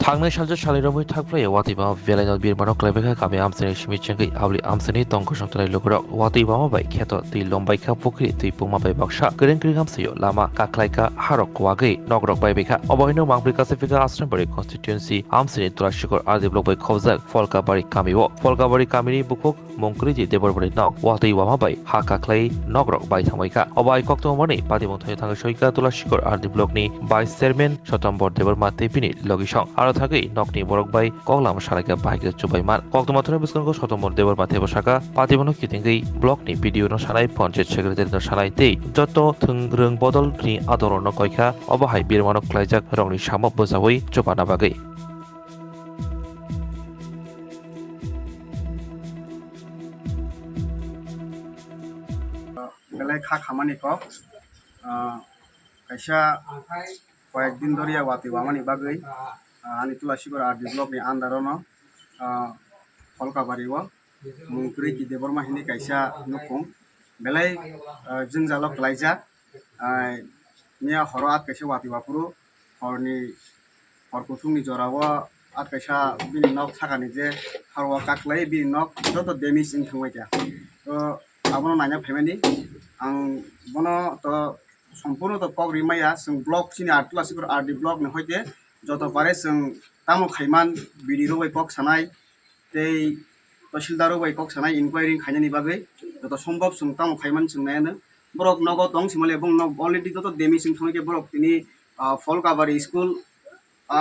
Tangnai Shalja Shaliramui Takplay, Watibama, Vela Birmano, Clebeca, Kami Amsen, Schmichenki, Abli Amseni, Tonkoshan Logro, Watibama by Keto, the Lombaika Pukri, the Puma by Baksha, Green Krigamsio, Lama, Kaklaika, Harok, Kuwagwi, Nogrok by Baikha, Oboino, Mambrika Civica Assemblary constituency, Amseni, Trashikor, Adi Block by Kozel, Falkabarinini, Bukhuk, Mungkruiti, Deborah now, Watibama by Hakaklay, Nogrok by Tamaika, Obai Kokto Money, Padimonto Tangashoika, Tulashikor, Adi Blockni, by Sermen, Shotambor Deborah Tepini, Logishong. থাকেই নকনি বরক by কগলাম সারাইকা বাহিকে চুবাই মান কক্তমাথনে বিস্কনগো শতমর দেবর মাথে বসাকা পাতিবন কিতিঙ্গই ব্লকনি video ন সারাই panchayat secretary ন সারাইতেই যত থুংগ্রং বদল নি আদরন কয়খা অবহাই বিরমানক ক্লাইজাক রংনি সামক বজাবই চোপানা বাগৈ Baikha khamani ko kaisa কয়েকদিন ধরিয়া ওয়াতিবামানি বাগৈ ani tulashigor ar develop ni andarono Falkabariwo Mungkruiti deborma hini kaisa nukung belai jungjalok laija nia horo at kaisa watibapuru horni horkuthungni jorawo at kaisa bini nok thakani je harwa kaklai bini nok joto damage in thangwaita to abono nanya family ang bono to সম্পূর্ণ তো cock রিমাইয়া जों block চিনি আর তুলাসিগর আর D block নি হইতে যত পারে जों তামো খাইমান BD রবাই cock সানাই তেই তহসিলদার রবাই কক সানাই ইনকোয়ারি খাইনানি বাগৈ যত সম্ভব जों তামো খাইমান जों নায়ানো বরক নগ দং সিমালে এবং নগ অলরেডি যত দেমি जों থামকে বরক তিনি ফলকাবারি স্কুল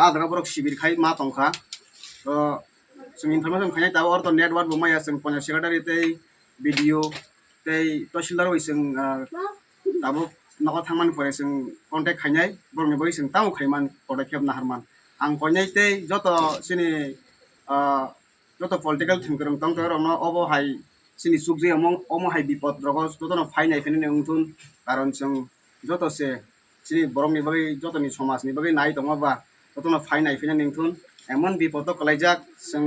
আদরা বরক শিবির খাই মা তংখা তো जों ইনফরমেশন খাইনাই তাও অর তো নেটওয়ার্ক বমাইয়া जों পঞ্চায়েত সেক্রেটারি তেই ভিডিও তেই তহসিলদার রবাই जों তাবো nako thangman pore जों contact khainai borni boi जों tamu khaiman podakep naharman ang koinai tei joto sini joto political thingkrong tong tong no obo hai sini sukje among omo hai bipod rogos joto no phainai phene ungtun karon जों joto se sini borongni bagai joto ni somas ni bagai nai tonga ba joto no phainai phene ningtun emon bipod kalaijak जों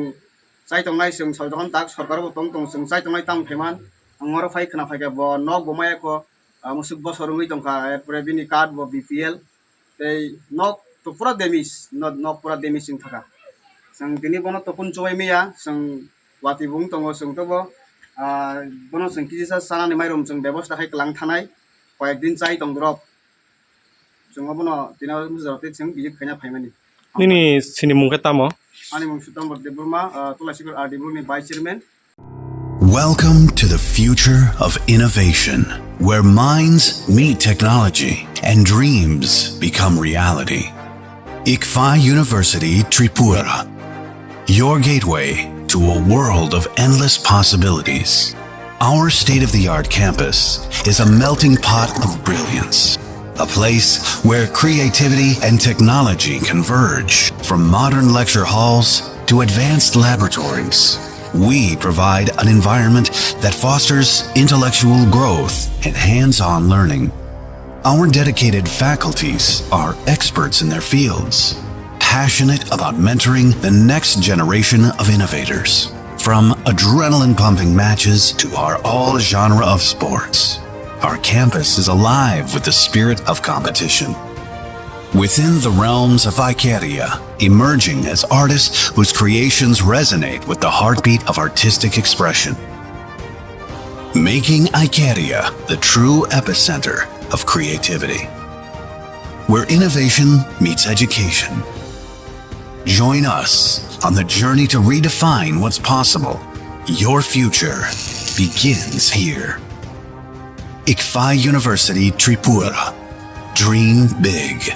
chai tongnai जों soidon tak sarkar bo tong tong जों chai tongnai tam phaiman angoro phai khna phaiga bo nok bomaya ko musuk bosor ngui tongka pura bini card bo BPL tei nok to pura demis nok pura demis sing thaka sang tini bono to pun choi meya sang wati bung tongo sang to bo bono sang kisa sana ni mairom sang bebosta khai klang thanai koyekdin chai tong drop sang bono tina mujarte sang bijit khanya phaimani nini sini mungka tamo ani mung sutam bor deburma tulashikor RD ni vice chairman. Welcome to the future of innovation, where minds meet technology and dreams become reality. ICFA University Tripura, your gateway to a world of endless possibilities. Our state-of-the-art campus is a melting pot of brilliance, a place where creativity and technology converge. From modern lecture halls to advanced laboratories, we provide an environment that fosters intellectual growth and hands-on learning. Our dedicated faculties are experts in their fields, passionate about mentoring the next generation of innovators. From adrenaline-pumping matches to our all-genre of sports, our campus is alive with the spirit of competition. Within the realms of Ikeria, emerging as artists whose creations resonate with the heartbeat of artistic expression. Making Ikeria the true epicenter of creativity, where innovation meets education. Join us on the journey to redefine what's possible. Your future begins here. ICFA University Tripura. Dream big.